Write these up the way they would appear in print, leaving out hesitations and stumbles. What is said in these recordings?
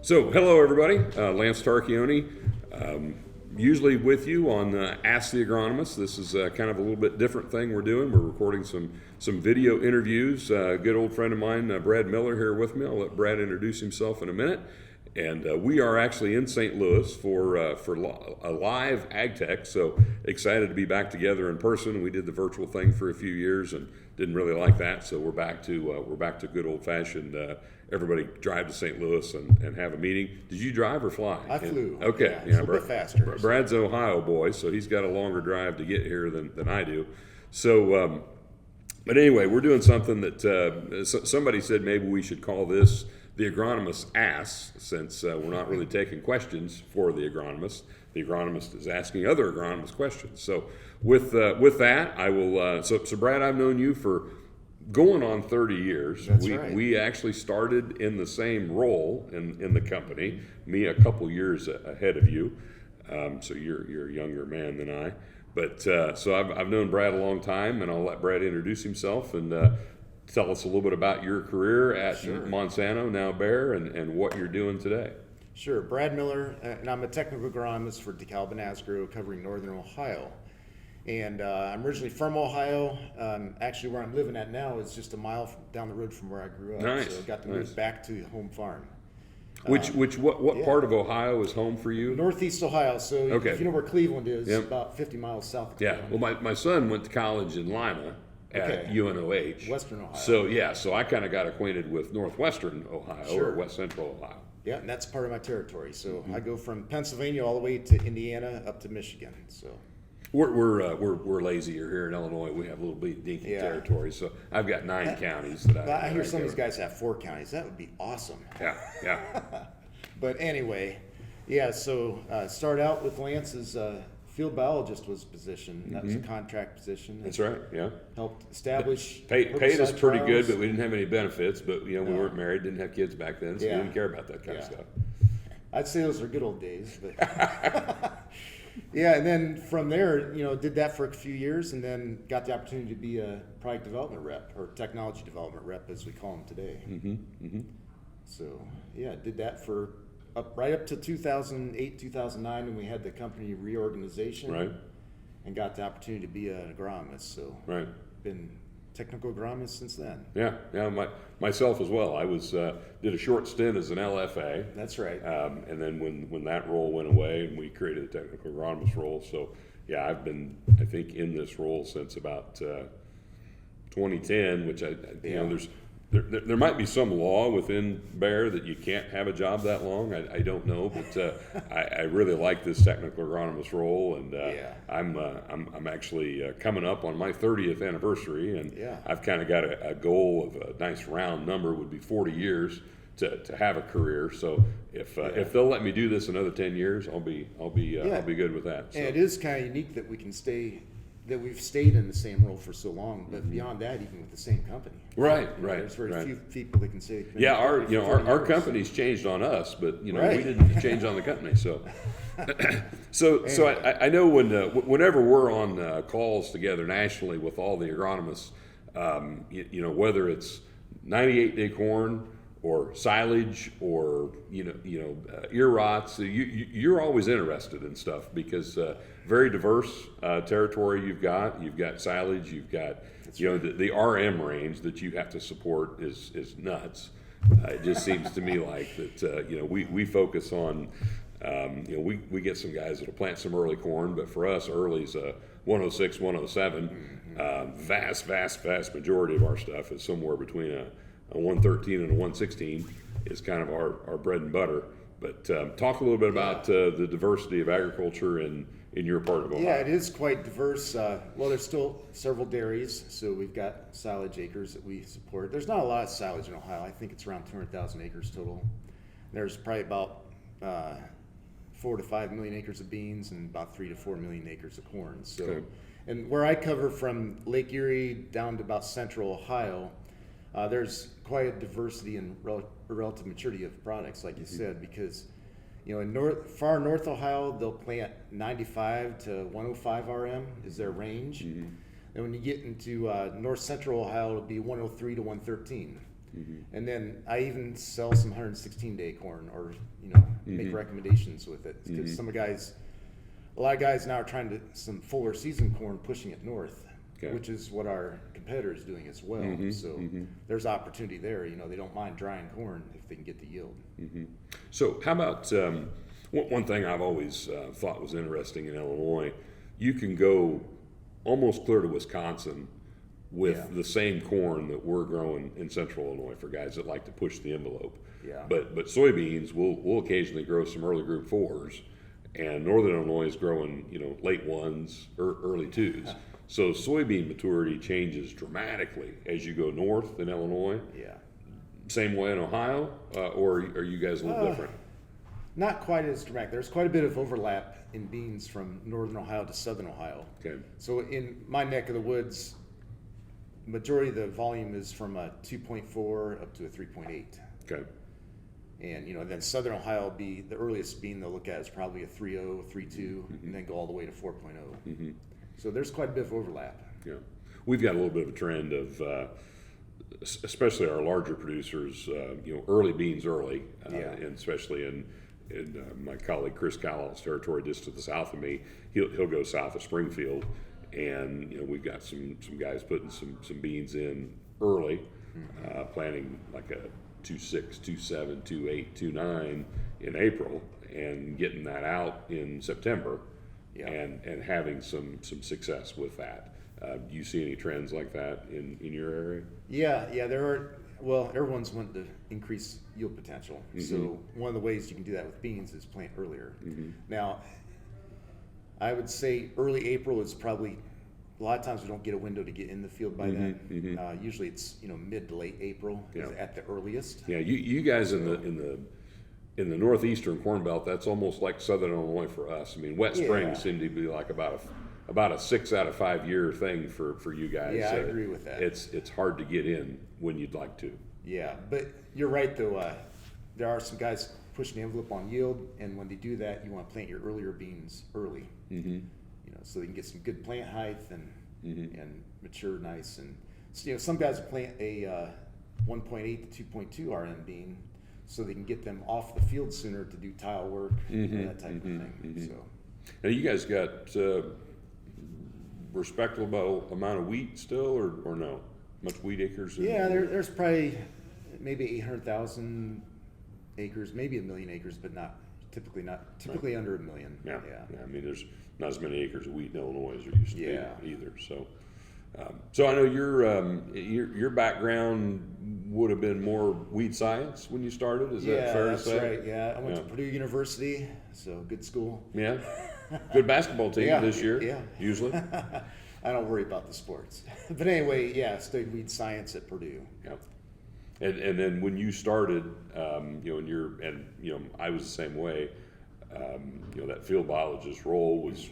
So, hello everybody. Lance Tarchioni, usually with you on Ask the Agronomist. This is kind of a little bit different thing we're doing. We're recording some video interviews. A good old friend of mine, Brad Miller, here with me. I'll let Brad introduce himself in a minute. And we are actually in St. Louis for a live Ag Tech. So excited to be back together in person. We did the virtual thing for a few years and didn't really like that. So we're back to good old fashioned. Everybody drive to St. Louis and have a meeting. Did you drive or fly? I flew. Okay, yeah, a little bit faster. Brad's an Ohio boy, so he's got a longer drive to get here than I do. So, but anyway, we're doing something that somebody said maybe we should call this the agronomist asks, since we're not really taking questions for the agronomist. The agronomist is asking other agronomist questions. So with that, I will. So Brad, I've known you for going on 30 years. That's right. We actually started in the same role in the company. Me a couple years ahead of you. So you're a younger man than I. But so I've known Brad a long time, and I'll let Brad introduce himself and tell us a little bit about your career at Monsanto, now Bayer, and what you're doing today. Sure. Brad Miller, and I'm a technical agronomist for DeKalb Agro, covering northern Ohio. And I'm originally from Ohio. Actually, where I'm living at now is just a mile down the road from where I grew up. Nice. So I got to move back to the home farm. What part of Ohio is home for you? Northeast Ohio. So if you know where Cleveland is, about 50 miles south of Cleveland. Yeah. Well, my son went to college in Lima at UNOH. Western Ohio. So I kind of got acquainted with northwestern Ohio or west central Ohio. Yeah, and that's part of my territory. So I go from Pennsylvania all the way to Indiana up to Michigan. So we're lazier here in Illinois. We have a little bit dinky territory. So I've got 9 counties that I hear some of these guys have 4 counties. That would be awesome. Yeah. But anyway, so started out with Lance as field biologist was a position. That was a contract position. That's right. Yeah. Helped establish. Paid us pretty good, but we didn't have any benefits. But we weren't married, didn't have kids back then, so we didn't care about that kind of stuff. I'd say those are good old days, but and then from there, did that for a few years, and then got the opportunity to be a product development rep or technology development rep, as we call them today. So did that for right up to 2008, 2009, when we had the company reorganization, right, and got the opportunity to be an agronomist. So been technical agronomist since then. Myself as well. I was did a short stint as an LFA. That's right. And then when that role went away, and we created a technical agronomist role. So I've been, I think, in this role since about 2010, which there might be some law within Bayer that you can't have a job that long. I don't know, but I really like this technical agronomist role, and I'm actually coming up on my 30th anniversary, and I've kind of got a goal of a nice round number would be 40 years to have a career. So if they'll let me do this another 10 years, I'll be good with that. So. And it is kind of unique that we've stayed in the same role for so long, but beyond that, even with the same company. Right. There's very few people that can say. Our company's changed on us, but we didn't change on the company. So, I know whenever we're on calls together nationally with all the agronomists, whether it's 98-day corn or silage or ear rots, you're always interested in stuff because very diverse territory you've got silage, you've got the RM range that you have to support is nuts. It just seems to me like that we focus on we get some guys that'll plant some early corn, but for us early's 106, 107. Vast majority of our stuff is somewhere between a 113 and a 116 is kind of our bread and butter. But talk a little bit about the diversity of agriculture in your part of Ohio. Yeah, it is quite diverse. There's still several dairies, so we've got silage acres that we support. There's not a lot of silage in Ohio. I think it's around 200,000 acres total. There's probably about 4 to 5 million acres of beans and about 3 to 4 million acres of corn. So, and where I cover from Lake Erie down to about central Ohio, there's quite a diversity in relative maturity of products, like you said, because in far north Ohio, they'll plant 95 to 105 RM is their range. And when you get into north central Ohio, it'll be 103 to 113. And then I even sell some 116-day corn, or make recommendations with it, because a lot of guys now are trying to some fuller season corn, pushing it north, which is what our competitor is doing as well. So there's opportunity there. They don't mind drying corn if they can get the yield. So how about one thing I've always thought was interesting in Illinois? You can go almost clear to Wisconsin with the same corn that we're growing in central Illinois for guys that like to push the envelope. But soybeans, we'll occasionally grow some early group 4s, and northern Illinois is growing late 1s or early 2s. So soybean maturity changes dramatically as you go north in Illinois. Same way in Ohio, or are you guys a little different? Not quite as dramatic. There's quite a bit of overlap in beans from northern Ohio to southern Ohio. So in my neck of the woods, majority of the volume is from a 2.4 up to a 3.8. And then southern Ohio will be the earliest bean they'll look at is probably a 3.0, 3.2, and then go all the way to 4.0. So there's quite a bit of overlap. We've got a little bit of a trend of, especially our larger producers, early beans early, and especially in my colleague Chris Callow's territory just to the south of me. He'll go south of Springfield, and we've got some guys putting some beans in early, planting like a 2.6, 2.7, 2.8, 2.9 in April, and getting that out in September, and having some success with that. Do you see any trends like that in your area? Yeah, there are. Well, everyone's wanting to increase yield potential. So one of the ways you can do that with beans is plant earlier. Now, I would say early April is probably, a lot of times we don't get a window to get in the field by then. Usually it's mid to late April at the earliest. You guys in the northeastern Cornbelt, that's almost like southern Illinois for us. I mean, wet springs seem to be like about a 6 out of 5 year thing for you guys. I agree with that. It's hard to get in when you'd like to. But you're right though. There are some guys pushing the envelope on yield, and when they do that, you want to plant your earlier beans early. So they can get some good plant height and mature nice. And so, some guys will plant a 1.8 to 2.2 RM bean, so they can get them off the field sooner to do tile work, that type of thing. So now you guys got respectable amount of wheat still, or no? Much wheat acres? There's probably maybe 800,000 acres, maybe 1 million acres, but typically under 1 million. I mean, there's not as many acres of wheat in Illinois as there used to be either. So I know your background would have been more weed science when you started. Is that fair to say? Right. I went to Purdue University, so good school. Good basketball team this year. Usually. I don't worry about the sports, but anyway, studied weed science at Purdue. And then when you started, I was the same way. That field biologist role was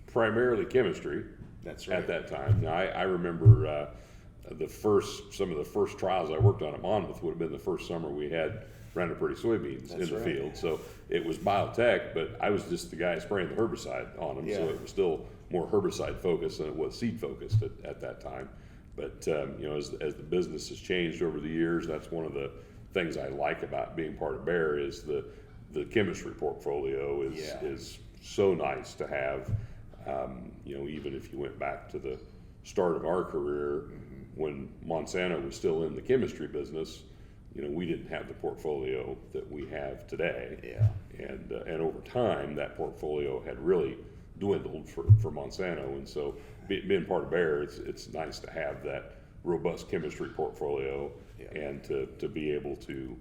primarily chemistry. That's right. At that time. Now, I remember some of the first trials I worked on at Monmouth would have been the first summer we had Roundup Ready soybeans in the field. So it was biotech, but I was just the guy spraying the herbicide on them. So it was still more herbicide focused than it was seed focused at that time. But as the business has changed over the years, that's one of the things I like about being part of Bayer is the chemistry portfolio is so nice to have. Even if you went back to the start of our career when Monsanto was still in the chemistry business, we didn't have the portfolio that we have today. And over time, that portfolio had really dwindled for Monsanto. And so being part of Bayer, it's nice to have that robust chemistry portfolio and to be able to,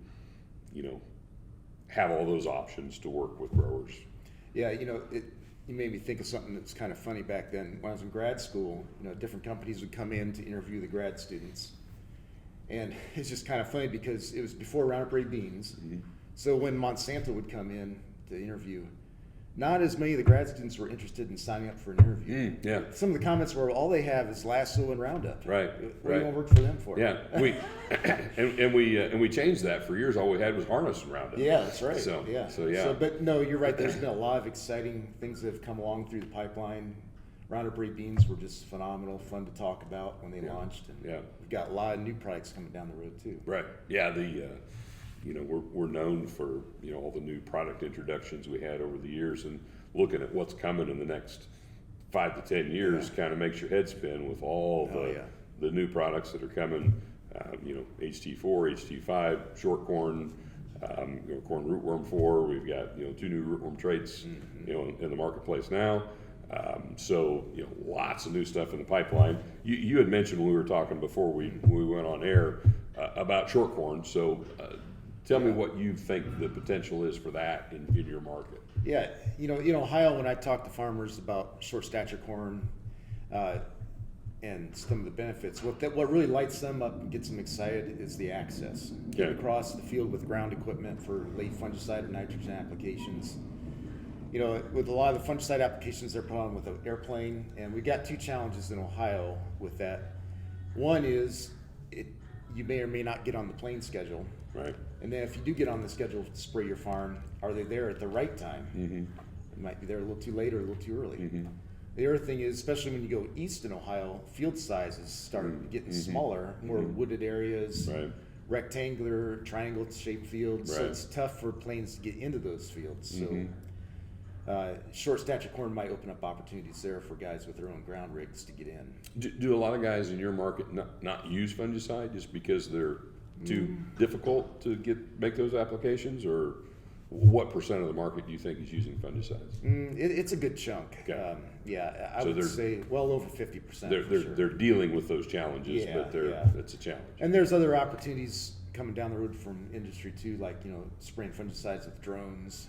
have all those options to work with growers. You made me think of something that's kind of funny back then. When I was in grad school, different companies would come in to interview the grad students. And it's just kind of funny because it was before Roundup Ready beans. So when Monsanto would come in to interview, not as many of the grad students were interested in signing up for an interview. Some of the comments were, all they have is Lasso and Roundup. What do you want to work for them for? We changed that for years. All we had was Harness and Roundup. That's right. So, but no, you're right. There's been a lot of exciting things that have come along through the pipeline. Roundup Ready beans were just phenomenal, fun to talk about when they launched, and we've got a lot of new products coming down the road too. Right. Yeah. We're known for all the new product introductions we had over the years, and looking at what's coming in the next 5 to 10 years kind of makes your head spin with all the new products that are coming. HT4, HT5, short corn, corn rootworm 4. We've got 2 new rootworm traits in the marketplace now. Lots of new stuff in the pipeline. You had mentioned when we were talking before we went on air about short corn. So tell me what you think the potential is for that in your market. Yeah, in Ohio, when I talk to farmers about short stature corn and some of the benefits, what really lights them up and gets them excited is the access. Get across the field with ground equipment for late fungicide or nitrogen applications. With a lot of the fungicide applications, they're put on with an airplane, and we got 2 challenges in Ohio with that. One is you may or may not get on the plane schedule. Right. And then if you do get on the schedule to spray your farm, are they there at the right time? You might be there a little too late or a little too early. The other thing is, especially when you go east in Ohio, field sizes start getting smaller, more wooded areas, rectangular, triangle-shaped fields. So it's tough for planes to get into those fields. So short stature corn might open up opportunities there for guys with their own ground rigs to get in. Do a lot of guys in your market not use fungicide just because they're too difficult to make those applications, or what % of the market do you think is using fungicides? It's a good chunk. Okay. I would say well over 50%. They're dealing with those challenges, but it's a challenge. And there's other opportunities coming down the road from industry too, like spraying fungicides with drones.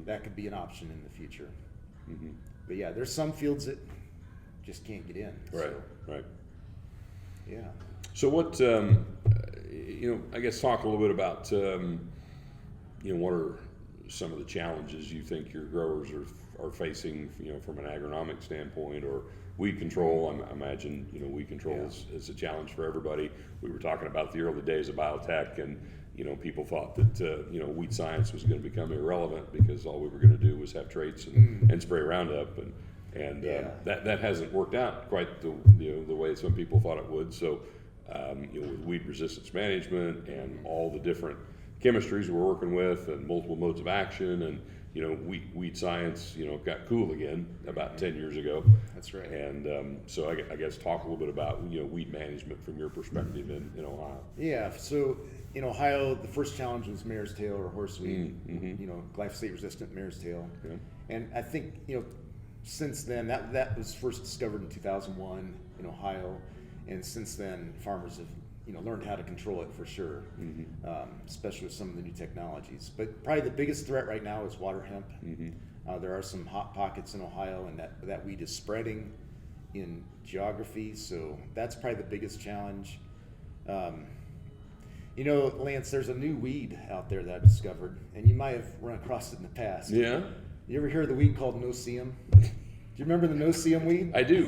That could be an option in the future. But there's some fields that just can't get in. Right. Yeah. So what I guess talk a little bit about what are some of the challenges you think your growers are facing, from an agronomic standpoint, or weed control. I imagine weed control is a challenge for everybody. We were talking about the early days of biotech, and people thought that weed science was going to become irrelevant because all we were going to do was have traits and spray Roundup, and that hasn't worked out quite the way some people thought it would. So with weed resistance management and all the different chemistries we're working with and multiple modes of action, and weed science got cool again about 10 years ago. That's right. And so I guess talk a little bit about weed management from your perspective in Ohio. Yeah, so in Ohio, the first challenge was mare's tail or horseweed, glyphosate resistant mare's tail. And I think since then, that was first discovered in 2001 in Ohio, and since then farmers have learned how to control it for sure, especially with some of the new technologies. But probably the biggest threat right now is water hemp. There are some hot pockets in Ohio, and that weed is spreading in geography, so that's probably the biggest challenge. Lance, there's a new weed out there that I discovered, and you might have run across it in the past. Yeah? You ever hear of the weed called no-see-um? Do you remember the no-see-um weed? I do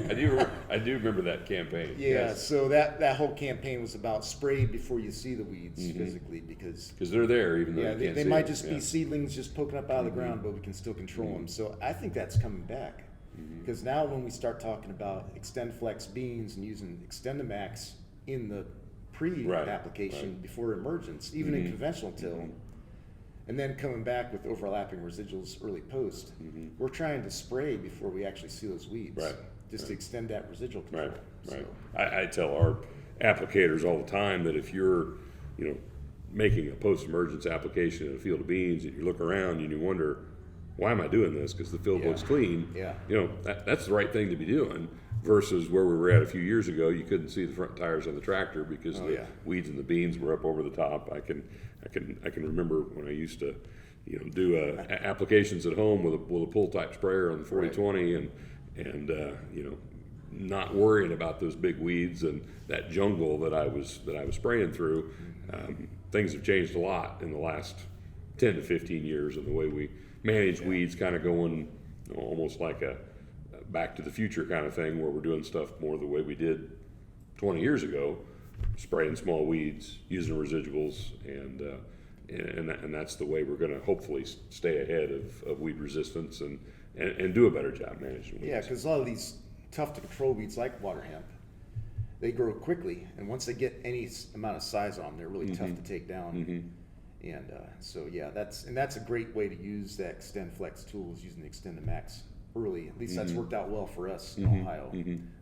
remember that campaign. Yeah, so that whole campaign was about spray before you see the weeds physically, because they're there even though you can't see they might them. just be seedlings just poking up out of the ground, but we can still control them. So I think that's coming back, because now when we start talking about XtendFlex beans and using XtendiMax in the pre-application before emergence, even in conventional till, and then coming back with overlapping residuals early post, we're trying to spray before we actually see those weeds, just to extend that residual control. Right. I tell our applicators all the time that if you're, making a post-emergence application in a field of beans, and you look around and you wonder, why am I doing this? Because the field looks clean. That's the right thing to be doing. Versus where we were at a few years ago, you couldn't see the front tires on the tractor because the weeds and the beans were up over the top. I can remember when I used to, do applications at home with a pull type sprayer on the 4020, and not worrying about those big weeds and that jungle that I was spraying through. Things have changed a lot in the last 10 to 15 years, and the way we manage weeds, kind of going almost like a back to the future kind of thing, where we're doing stuff more the way we did 20 years ago, spraying small weeds, using residuals, and that's the way we're going to hopefully stay ahead of weed resistance and do a better job managing weeds. Yeah, because a lot of these tough to control weeds like water hemp, they grow quickly, and once they get any amount of size on them, they're really tough to take down. And so yeah, that's a great way to use that Extend Flex tool, is using the Extend to Max early. At least that's worked out well for us in Ohio.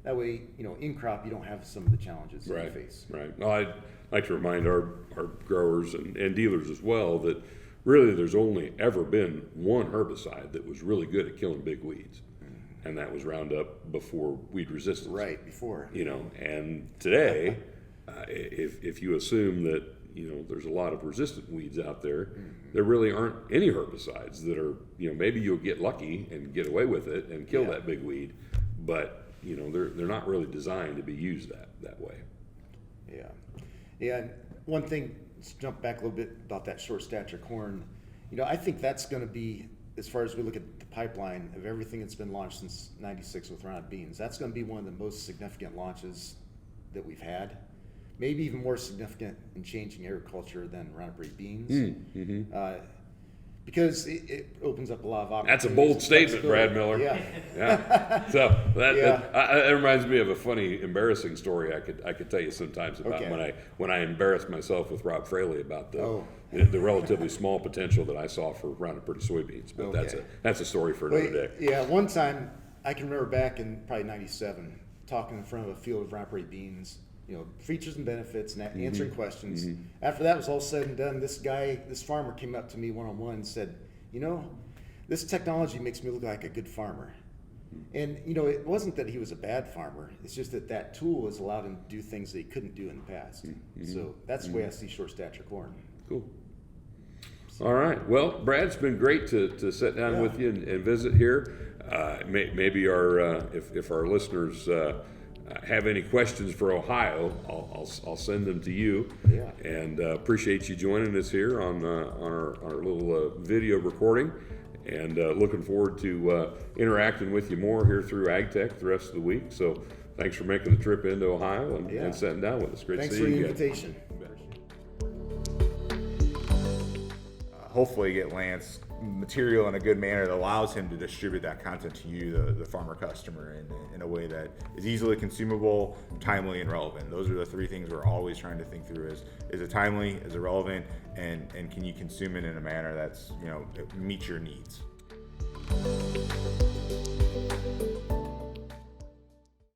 That way, in crop, you don't have some of the challenges that you face. Right. Well, I'd like to remind our growers and dealers as well that really there's only ever been one herbicide that was really good at killing big weeds, and that was Roundup before weed resistance. Right, before. And today, if you assume that there's a lot of resistant weeds out there, there really aren't any herbicides that are, maybe you'll get lucky and get away with it and kill that big weed, but they're not really designed to be used that way. Yeah. And one thing, let's jump back a little bit about that short stature corn. I think that's going to be, as far as we look at the pipeline of everything that's been launched since '96 with Roundup beans, that's going to be one of the most significant launches that we've had. Maybe even more significant in changing agriculture than Roundup Ready beans. Because it opens up a lot of opportunities. That's a bold statement, Brad Miller. Yeah. So that reminds me of a funny, embarrassing story I could tell you sometimes about when I embarrassed myself with Rob Fraley about the relatively small potential that I saw for Roundup Ready soybeans. But that's a story for another day. Yeah, one time I can remember back in probably '97, talking in front of a field of Roundup Ready beans. Features and benefits and answering questions. After that was all said and done, this farmer came up to me one-on-one and said, this technology makes me look like a good farmer. And, it wasn't that he was a bad farmer. It's just that tool has allowed him to do things that he couldn't do in the past. So that's the way I see short stature corn. Cool. All right. Well, Brad, it's been great to sit down with you and visit here. Maybe if our listeners have any questions for Ohio, I'll send them to you. And appreciate you joining us here on our little video recording, and looking forward to interacting with you more here through AgTech the rest of the week. So thanks for making the trip into Ohio and sitting down with us. Great to see you again. Thanks for the invitation. Hopefully get Lance material in a good manner that allows him to distribute that content to you, the farmer customer, in a way that is easily consumable, timely, and relevant. Those are the three things we're always trying to think through: is it timely, is it relevant, and can you consume it in a manner that's, it meets your needs.